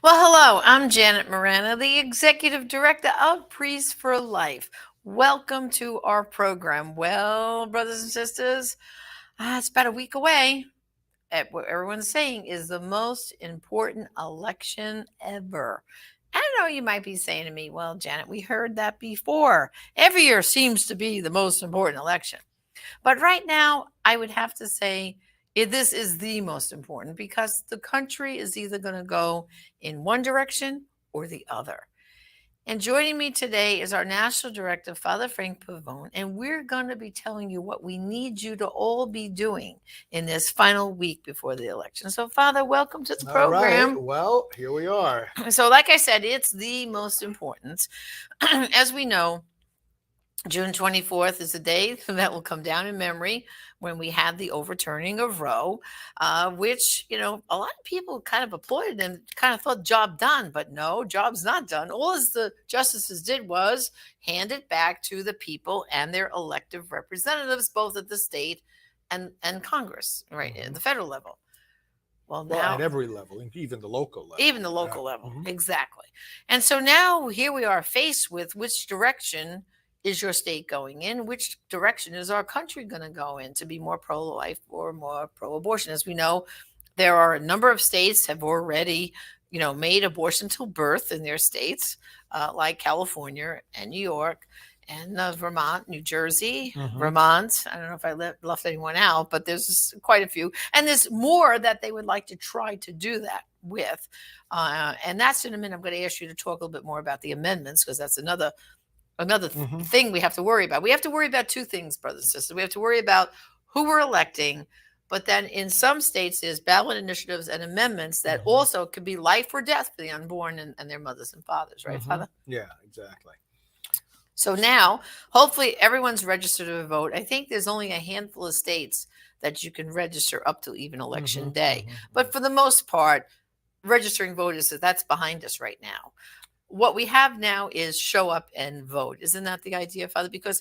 Well, hello, I'm Janet Morana, the Executive Director of Priests for Life. Welcome to our program. Well, brothers and sisters, it's about a week away. At what everyone's saying is the most important election ever. I know you might be saying to me, well, Janet, we heard that before. Every year seems to be the most important election. But right now, I would have to say this is the most important because the country is either going to go in one direction or the other. And joining me today is our National Director, Father Frank Pavone, and we're going to be telling you what we need you to all be doing in this final week before the election. So, Father, welcome to the All right. program. Well, here we are. So, like I said, it's the most important. As we know, June 24th is the day that will come down in memory when we had the overturning of Roe, which, a lot of people kind of applauded and kind of thought job done, but no, job's not done. All as the justices did was hand it back to the people and their elective representatives, both at the state and Congress, right, at the federal level. Well, at every level, even the local level. Even the local level, exactly. And so now here we are faced with which direction is your state going in? Which direction is our country going to go in to be more pro-life or more pro-abortion? As we know, there are a number of states have already, made abortion till birth in their states, like California and New York and Vermont, New Jersey, Vermont. I don't know if I left anyone out, but there's quite a few. And there's more that they would like to try to do that with. And that's in a minute. I'm going to ask you to talk a little bit more about the amendments because that's another thing we have to worry about. We have to worry about two things, brothers and sisters. We have to worry about who we're electing, but then in some states there's ballot initiatives and amendments that also could be life or death for the unborn and their mothers and fathers, right, Father? Yeah, exactly. So now, hopefully everyone's registered to vote. I think there's only a handful of states that you can register up to even election day. But for the most part, registering voters, that's behind us right now. What we have now is show up and vote. Isn't that the idea, Father? Because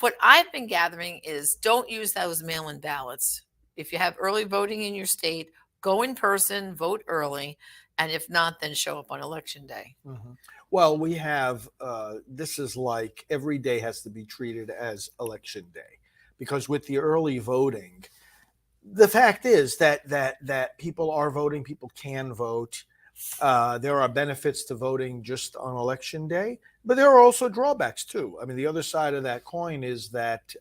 what I've been gathering is don't use those mail-in ballots. If you have early voting in your state, go in person, vote early, and if not, then show up on election day. Well, we have, this is like every day has to be treated as election day because with the early voting, the fact is that people are voting, people can vote. There are benefits to voting just on election day, but there are also drawbacks too. I mean, the other side of that coin is that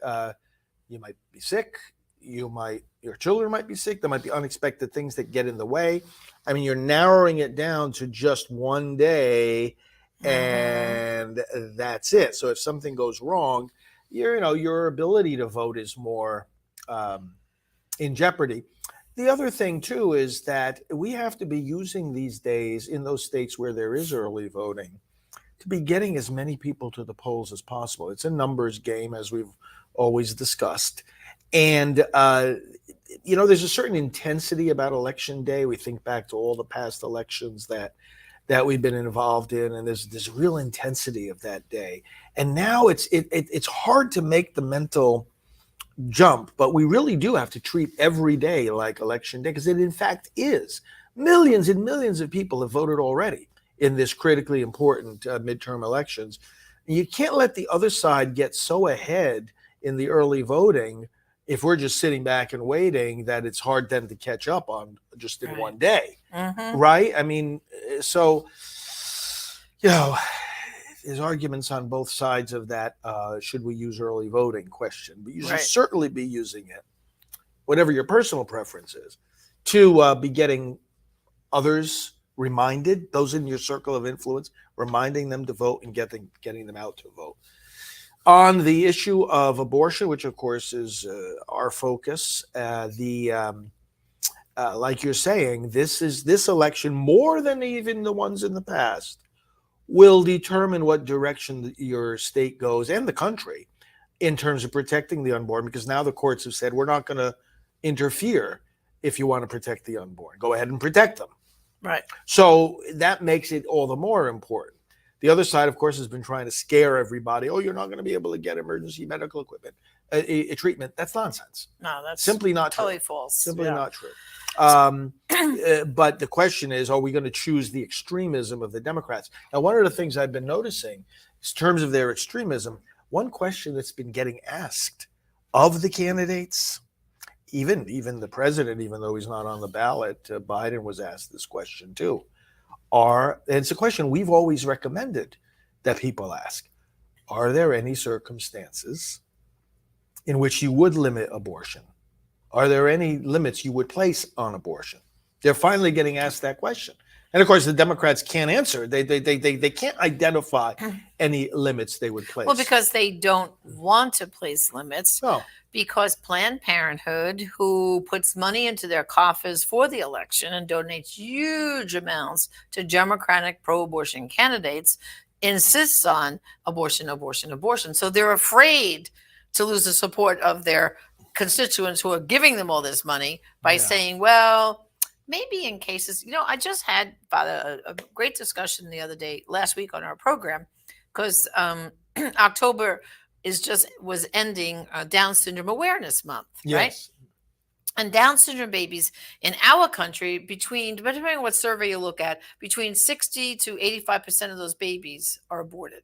you might be sick, your children might be sick, there might be unexpected things that get in the way. I mean, you're narrowing it down to just one day, and that's it. So if something goes wrong, your ability to vote is more in jeopardy. The other thing, too, is that we have to be using these days in those states where there is early voting to be getting as many people to the polls as possible. It's a numbers game, as we've always discussed. And, there's a certain intensity about Election Day. We think back to all the past elections that we've been involved in, and there's real intensity of that day. And now it's hard to make the mental jump, but we really do have to treat every day like election day because it in fact is. Millions and millions of people have voted already in this critically important midterm elections. And you can't let the other side get so ahead in the early voting if we're just sitting back and waiting that it's hard then to catch up on just in one day, right? I mean, so, there's arguments on both sides of that. Should we use early voting question? But you should certainly be using it, whatever your personal preference is, to be getting others reminded, those in your circle of influence, reminding them to vote and getting them out to vote. On the issue of abortion, which of course is our focus, like you're saying, this election, more than even the ones in the past, will determine what direction your state goes and the country in terms of protecting the unborn, because now the courts have said we're not going to interfere if you want to protect the unborn. Go ahead and protect them. Right. So that makes it all the more important. The other side, of course, has been trying to scare everybody. Oh, you're not going to be able to get emergency medical equipment, a treatment. That's nonsense. No, that's simply not totally true. false. Simply not true. But the question is, are we going to choose the extremism of the Democrats? Now, one of the things I've been noticing in terms of their extremism, one question that's been getting asked of the candidates, even the president, even though he's not on the ballot, Biden was asked this question too. And it's a question we've always recommended that people ask. Are there any circumstances in which you would limit abortion? Are there any limits you would place on abortion? They're finally getting asked that question. And of course, the Democrats can't answer. They can't identify any limits they would place. Well, because they don't want to place limits. No. Because Planned Parenthood, who puts money into their coffers for the election and donates huge amounts to Democratic pro-abortion candidates, insists on abortion, abortion, abortion. So they're afraid to lose the support of their constituents who are giving them all this money by saying, well, maybe in cases, I just had a great discussion the other day, last week on our program, because October was ending Down Syndrome Awareness Month, right? And Down syndrome babies in our country, depending on what survey you look at, between 60 to 85% of those babies are aborted.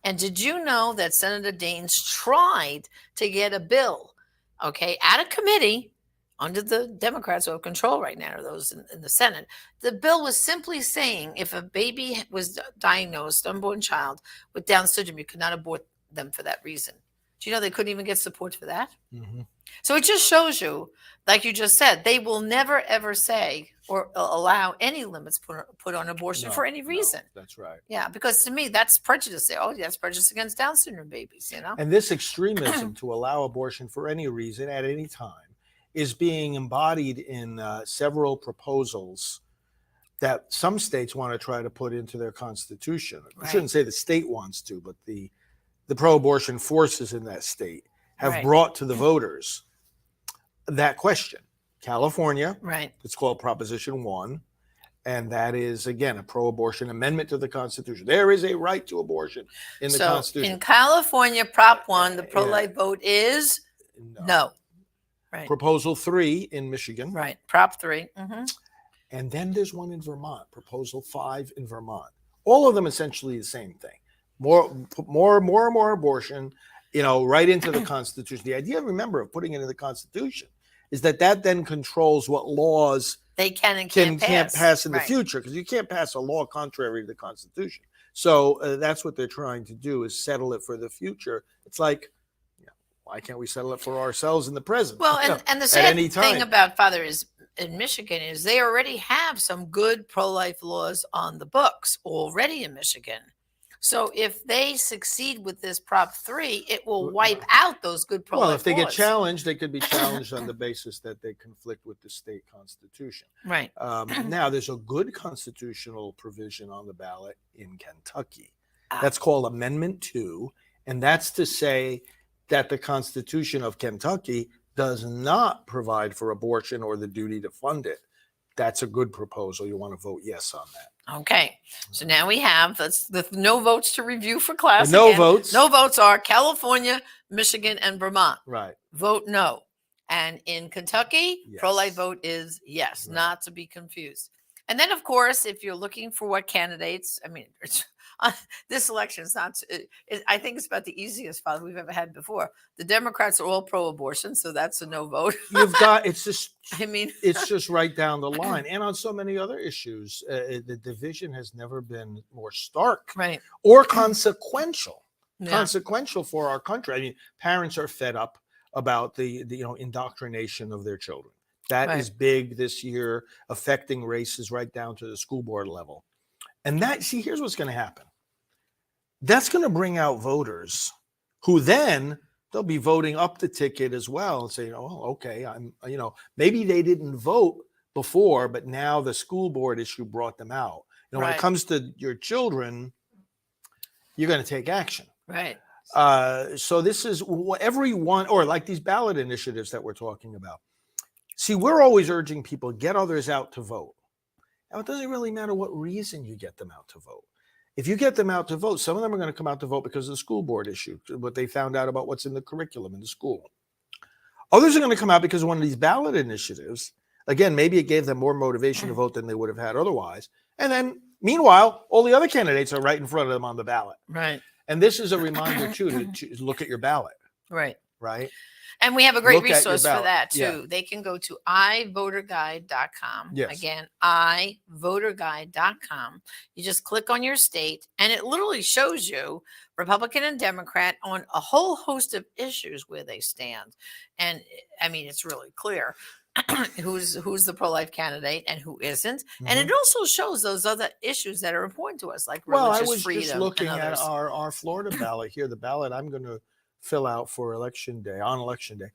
And did you know that Senator Daines tried to get a bill, out of committee under the Democrats who have control right now, or those in the Senate? The bill was simply saying if a baby was diagnosed, unborn child, with Down syndrome, you could not abort them for that reason. Do you know they couldn't even get support for that? Mm-hmm. So it just shows you, like you just said, they will never, ever say or allow any limits put on abortion for any reason. No, that's right. Yeah, because to me, that's prejudice. That's prejudice against Down syndrome babies, And this extremism to allow abortion for any reason at any time is being embodied in several proposals that some states want to try to put into their constitution. I shouldn't say the state wants to, but the pro-abortion forces in that state have brought to the voters that question. California, it's called Proposition 1, and that is, again, a pro-abortion amendment to the Constitution. There is a right to abortion in the Constitution. In California, Prop 1, the pro-life vote is no. Right. Proposal 3 in Michigan. Right, Prop 3. Mm-hmm. And then there's one in Vermont, Proposal 5 in Vermont. All of them essentially the same thing. More abortion, right into the Constitution. The idea, remember, of putting it in the Constitution is that then controls what laws they can and can't pass in the future, because you can't pass a law contrary to the Constitution. So that's what they're trying to do, is settle it for the future. It's like, why can't we settle it for ourselves in the present? Well, and the sad thing about Father is in Michigan is they already have some good pro-life laws on the books already in Michigan. So if they succeed with this Prop 3, it will wipe out those good pro-life laws. Well, if they get challenged, they could be challenged on the basis that they conflict with the state constitution. Right. Now, there's a good constitutional provision on the ballot in Kentucky. That's called Amendment 2, and that's to say that the Constitution of Kentucky does not provide for abortion or the duty to fund it. That's a good proposal. You want to vote yes on that. Okay, so now we have the no votes to review for class. No votes. No votes are California, Michigan, and Vermont. Right. Vote no. And in Kentucky, pro-life vote is yes, not to be confused. And then, of course, if you're looking for what candidates, this election is not, I think it's about the easiest fight we've ever had before. The Democrats are all pro-abortion, so that's a no vote. It's just right down the line. And on so many other issues, the division has never been more stark or consequential. Consequential for our country. Parents are fed up about the indoctrination of their children. That is big this year, affecting races right down to the school board level. And here's what's going to happen. That's going to bring out voters who then they'll be voting up the ticket as well and saying, oh, okay, maybe they didn't vote before, but now the school board issue brought them out. When it comes to your children, you're going to take action. Right. So this is everyone, or like these ballot initiatives that we're talking about. See, we're always urging people, get others out to vote. Now, it doesn't really matter what reason you get them out to vote. If you get them out to vote, some of them are going to come out to vote because of the school board issue, what they found out about what's in the curriculum in the school. Others are going to come out because of one of these ballot initiatives Again, maybe it gave them more motivation to vote than they would have had otherwise. And then, meanwhile, all the other candidates are right in front of them on the ballot. Right. And this is a reminder, too, to look at your ballot, Right. right? And we have a great Look at your resource for ballot. that too. Yeah. They can go to ivoterguide.com. Yes. Again, ivoterguide.com. You just click on your state and it literally shows you Republican and Democrat on a whole host of issues where they stand. And I mean, it's really clear who's the pro-life candidate and who isn't. And it also shows those other issues that are important to us, like religious I was freedom. just looking and at others. our Florida ballot here, the ballot I'm going to fill out for election day, on election day.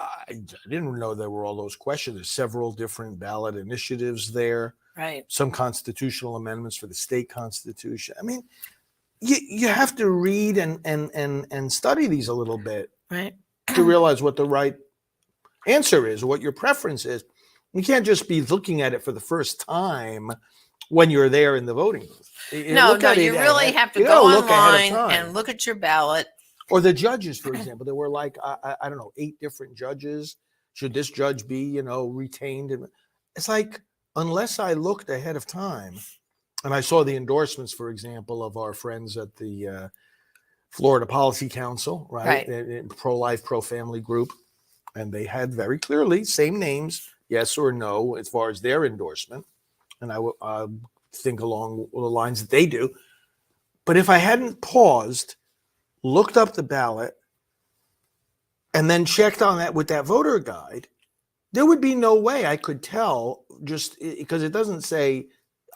I didn't know there were all those questions. There's several different ballot initiatives there. Right. Some constitutional amendments for the state constitution. I mean, you have to read and study these a little bit, right, to realize what the right answer is, or what your preference is. You can't just be looking at it for the first time when you're there in the voting booth. No, you really have to go online and look at your ballot. Or the judges, for example, there were like, I don't know, 8 different judges. Should this judge be, retained? And it's like, unless I looked ahead of time and I saw the endorsements, for example, of our friends at the Florida Policy Council, right? Pro-life, pro-family group. And they had very clearly same names, yes or no, as far as their endorsement. And I think along the lines that they do. But if I hadn't paused, looked up the ballot, and then checked on that with that voter guide, there would be no way I could tell, just because it doesn't say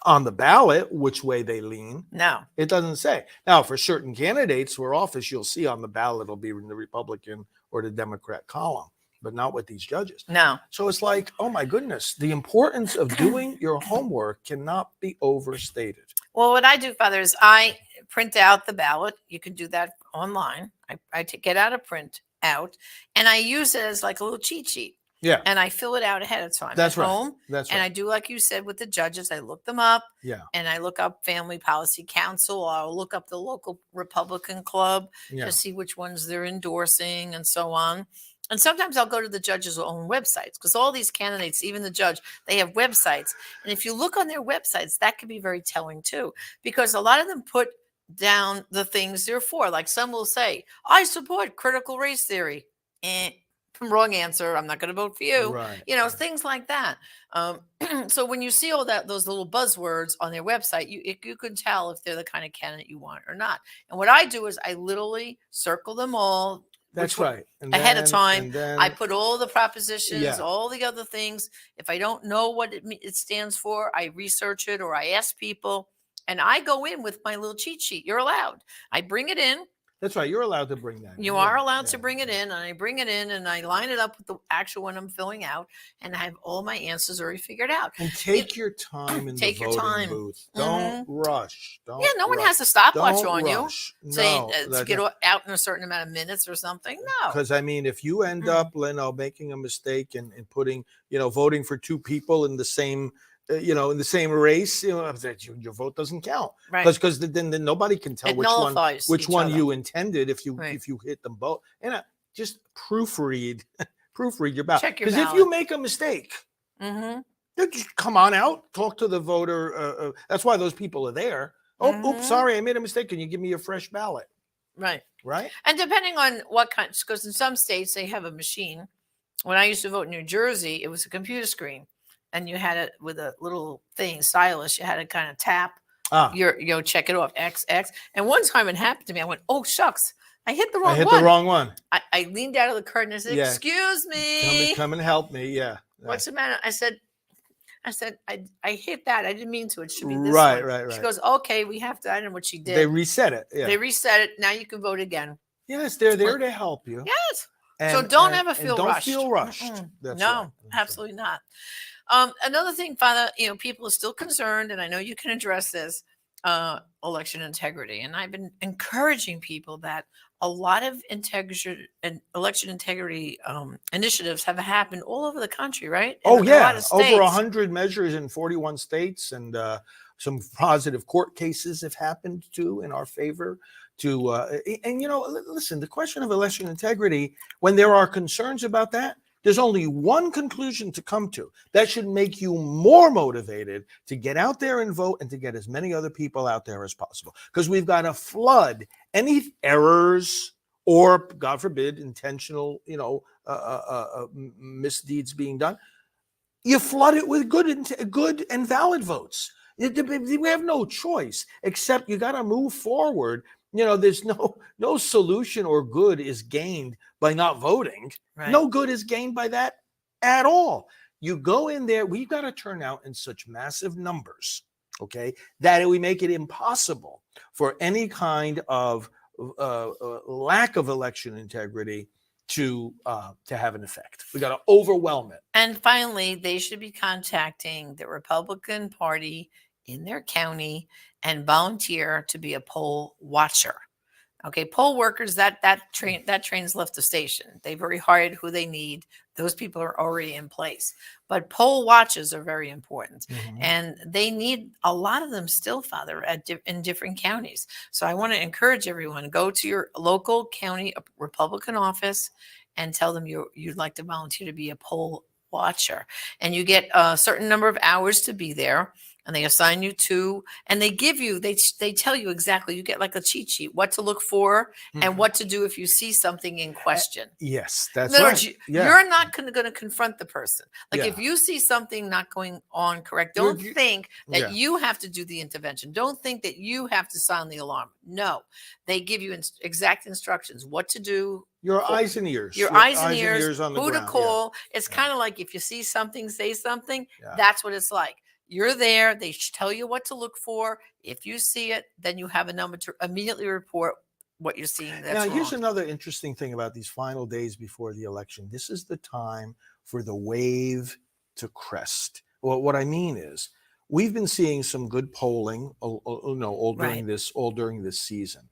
on the ballot which way they lean. No. It doesn't say. Now, for certain candidates for office, you'll see on the ballot it'll be in the Republican or the Democrat column, but not with these judges. No. So it's like, oh my goodness, the importance of doing your homework cannot be overstated. Well, what I do, Father, is I print out the ballot. You can do that online. I get out a print out and I use it as like a little cheat sheet. Yeah. And I fill it out ahead of time. That's at right. Home. That's right. And I do, like you said, with the judges, I look them up. Yeah. And I look up Family Policy Council. Or I'll look up the local Republican club to see which ones they're endorsing and so on. And sometimes I'll go to the judge's own websites because all these candidates, even the judge, they have websites. And if you look on their websites, that can be very telling too, because a lot of them put down the things they're for. Like some will say, I support critical race theory. Wrong answer. I'm not going to vote for you. Right. Things like that. So when you see all those little buzzwords on their website, you can tell if they're the kind of candidate you want or not. And what I do is I literally circle them all. That's right. Ahead of time, I put all the propositions, all the other things. If I don't know what it stands for, I research it or I ask people, and I go in with my little cheat sheet. You're allowed. I bring it in. That's right. You're allowed to bring that. You are allowed to bring it in, and I bring it in, and I line it up with the actual one I'm filling out, and I have all my answers already figured out. And take your time in the voting booth. Don't rush. No one has a stopwatch on you saying to get out in a certain amount of minutes or something. No. Because, I mean, if you end up, making a mistake and putting, voting for 2 people in the same in the same race, your vote doesn't count, right? Because then nobody can tell which one you intended if you hit them both. And just proofread your ballot. Because if you make a mistake, just come on out, talk to the voter. That's why those people are there. Oops, sorry, I made a mistake. Can you give me a fresh ballot? Right. And depending on what kind, because in some states they have a machine. When I used to vote in New Jersey, it was a computer screen. And you had it with a little thing, stylus. You had to kind of tap. Check it off, X. And one time it happened to me. I went, oh, shucks. I hit the wrong one. I leaned out of the curtain and said, excuse me. Come and help me. Yeah. What's the matter? I said, I hit that. I didn't mean to. It should be this one. Right. She goes, okay, we have to. I don't know what she did. They reset it. Yeah. They reset it. Now you can vote again. Yes, they're there to help you. Yes. So don't ever feel rushed. Don't feel rushed. No, absolutely not. Another thing, Father, people are still concerned, and I know you can address this, election integrity. And I've been encouraging people that a lot of election integrity initiatives have happened all over the country, right? A lot of states. Over 100 measures in 41 states, and some positive court cases have happened too in our favor. Listen, the question of election integrity, when there are concerns about that, There's only one conclusion to come to. That should make you more motivated to get out there and vote and to get as many other people out there as possible. Because we've got to flood any errors or, God forbid, intentional, misdeeds being done. You flood it with good and valid votes. We have no choice except you got to move forward. There's no solution or good is gained by not voting. Right. No good is gained by that at all. You go in there, we've got to turn out in such massive numbers, okay, that we make it impossible for any kind of lack of election integrity to have an effect. We got to overwhelm it. And finally, they should be contacting the Republican Party in their county and volunteer to be a poll watcher. Okay, poll workers, that train's left the station. They've already hired who they need. Those people are already in place. But poll watchers are very important. Mhm. And they need a lot of them still, Father, in different counties. So I want to encourage everyone, go to your local county Republican office and tell them you'd like to volunteer to be a poll watcher. And you get a certain number of hours to be there. And they assign you to, and they give you, they tell you exactly, you get like a cheat sheet, what to look for and what to do if you see something in question. Yes, that's In other right. words, you're not going to confront the person. Like if you see something not going on correct, don't think that you have to do the intervention. Don't think that you have to sound the alarm. No, they give you exact instructions, what to do. Your eyes and ears. Your eyes and ears on the who ground. to call. It's kind of like if you see something, say something. That's what it's like. You're there. They tell you what to look for. If you see it, then you have a number to immediately report what you're seeing. That's now, here's wrong. another interesting thing about these final days before the election. This is the time for the wave to crest. Well, what I mean is, we've been seeing some good polling, all during this season,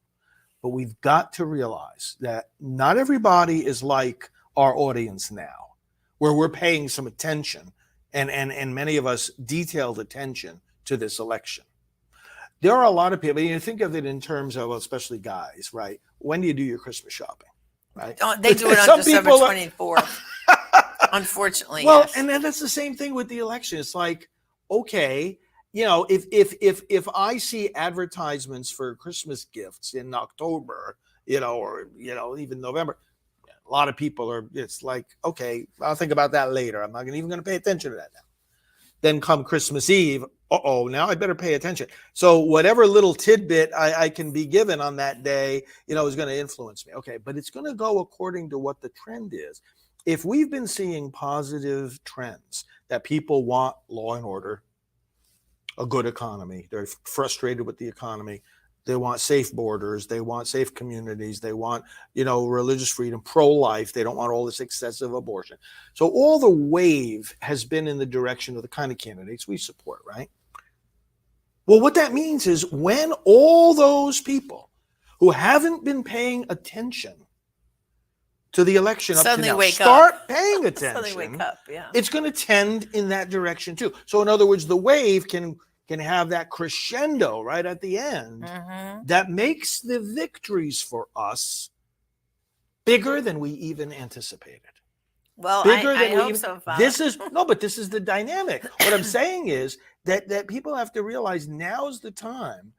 but we've got to realize that not everybody is like our audience now, where we're paying some attention. And many of us detailed attention to this election. There are a lot of people, you think of it in terms of, especially guys, right? When do you do your Christmas shopping, right? They do it on December 24th, unfortunately. Well, yes. and then that's the same thing with the election. It's like, okay, if I see advertisements for Christmas gifts in October, or even November, a lot of people it's like, okay, I'll think about that later. I'm not even going to pay attention to that now. Then come Christmas Eve, now I better pay attention. So whatever little tidbit I can be given on that day, is going to influence me. Okay, but it's going to go according to what the trend is. If we've been seeing positive trends that people want law and order, a good economy, they're frustrated with the economy, they want safe borders. They want safe communities. They want, religious freedom, pro-life. They don't want all this excessive abortion. So all the wave has been in the direction of the kind of candidates we support, right? Well, what that means is when all those people who haven't been paying attention to the election up to now start paying attention, it's going to tend in that direction too. So in other words, the wave can have that crescendo right at the end that makes the victories for us bigger than we even anticipated. Well, I hope so, Father. This is the dynamic. What I'm saying is that people have to realize now's the time.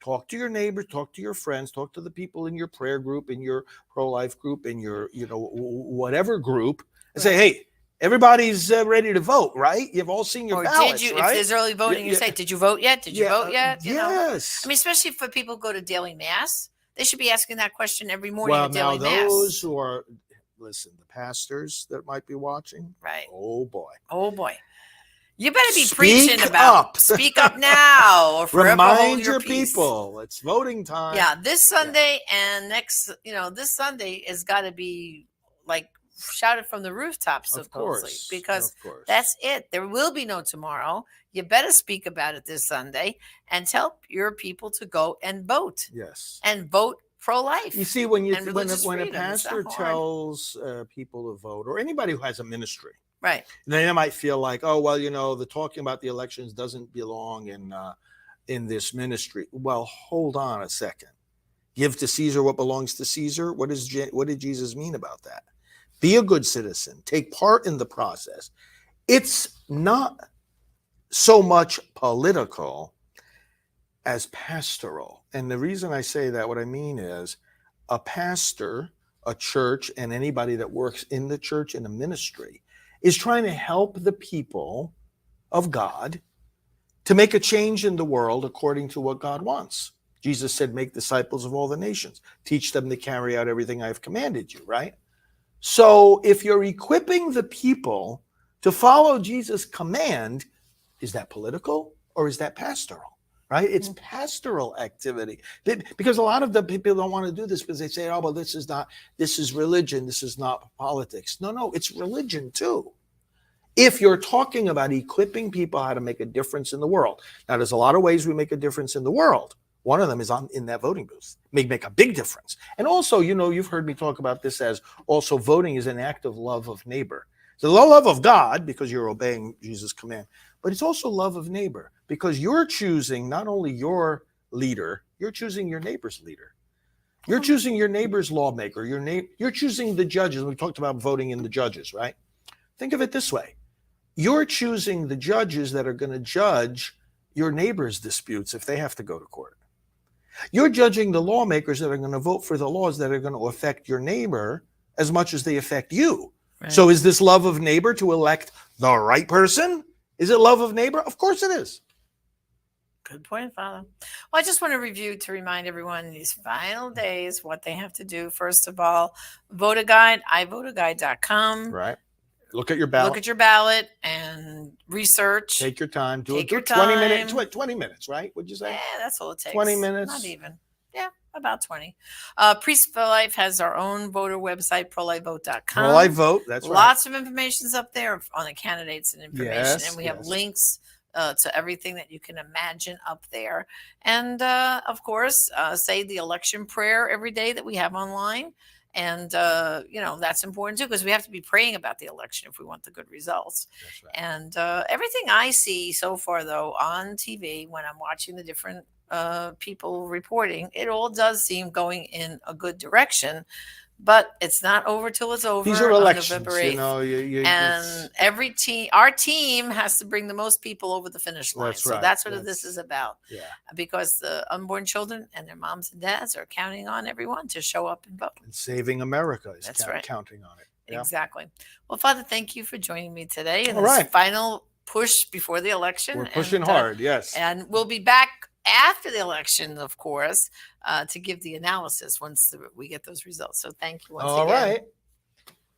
Talk to your neighbors, talk to your friends, talk to the people in your prayer group, in your pro-life group, in your, whatever group, and say, hey, everybody's ready to vote, right? You've all seen your ballots, did you, right? If there's early voting, you say, did you vote yet? Did you vote yet? Yes. I mean, especially for people who go to daily mass, they should be asking that question every morning at Well, daily now mass. those who are, listen, the pastors that might be watching, right? Oh boy. You better be preaching about speak up now, or forever remind hold your peace. People. It's voting time. Yeah, this Sunday and next, this Sunday has got to be like shouted from the rooftops, of course, because that's it. There will be no tomorrow. You better speak about it this Sunday and tell your people to go and vote. Yes, and vote pro-life. You see, when a pastor tells people to vote, or anybody who has a ministry. Right. They might feel like, oh, well, the talking about the elections doesn't belong in this ministry. Well, hold on a second. Give to Caesar what belongs to Caesar. What did Jesus mean about that? be a good citizen, take part in the process. It's not so much political as pastoral. And the reason I say that, what I mean is a pastor, a church, and anybody that works in the church in a ministry is trying to help the people of God to make a change in the world according to what God wants. Jesus said, make disciples of all the nations, teach them to carry out everything I've commanded you, right? So if you're equipping the people to follow Jesus' command, is that political or is that pastoral? Right? It's pastoral activity. Because a lot of the people don't want to do this because they say, oh, well, this is religion. This is not politics. No, it's religion too. If you're talking about equipping people how to make a difference in the world. Now, there's a lot of ways we make a difference in the world. One of them is in that voting booth. Make a big difference. And also, you've heard me talk about this as also voting is an act of love of neighbor. So the love of God, because you're obeying Jesus' command, but it's also love of neighbor, because you're choosing not only your leader, you're choosing your neighbor's leader. You're choosing your neighbor's lawmaker. You're choosing the judges. We talked about voting in the judges, right? Think of it this way. You're choosing the judges that are going to judge your neighbor's disputes if they have to go to court. You're judging the lawmakers that are going to vote for the laws that are going to affect your neighbor as much as they affect you. Right. So is this love of neighbor to elect the right person? Is it love of neighbor? Of course it is. Good point, Father. Well, I just want to review to remind everyone in these final days what they have to do. First of all, vote a guide, ivoteaguide.com. Right. Look at your ballot. Look at your ballot and research. Take your time. Do Take it. your time. 20 minutes, right? Would you say? Yeah, that's all it takes. 20 minutes. Not even. Yeah, about 20. Priest for Life has our own voter website, prolifevote.com. Pro-Life Vote, that's right. Lots of information's up there on the candidates and information. Yes, and we have links to everything that you can imagine up there. And, of course, say the election prayer every day that we have online. And, that's important, too, because we have to be praying about the election if we want the good results. That's right. And everything I see so far, though, on TV, when I'm watching the different people reporting, it all does seem going in a good direction. But it's not over till it's over. These are elections, on November 8th. And every team, our team has to bring the most people over the finish line. That's so right. that's what this is about. Yeah. Because the unborn children and their moms and dads are counting on everyone to show up and vote. And saving America is right. counting on it. Yeah. Exactly. Well, Father, thank you for joining me today in All this right. final push before the election. We're pushing hard, yes. And we'll be back after the election, of course, to give the analysis once we get those results. So thank you once again. All right.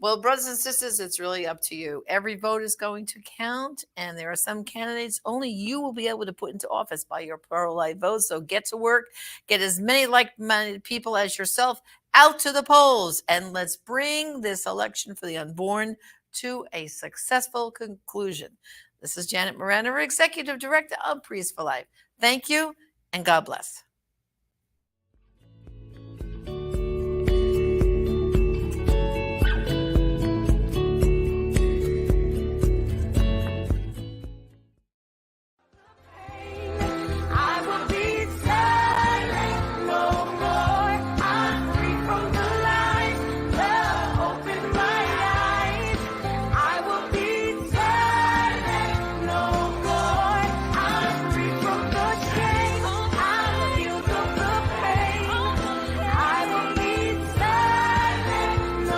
Well, brothers and sisters, it's really up to you. Every vote is going to count, and there are some candidates only you will be able to put into office by your pro-life vote. So get to work, get as many like-minded people as yourself out to the polls, and let's bring this election for the unborn to a successful conclusion. This is Janet Miranda, Executive Director of Priest for Life. Thank you, and God bless.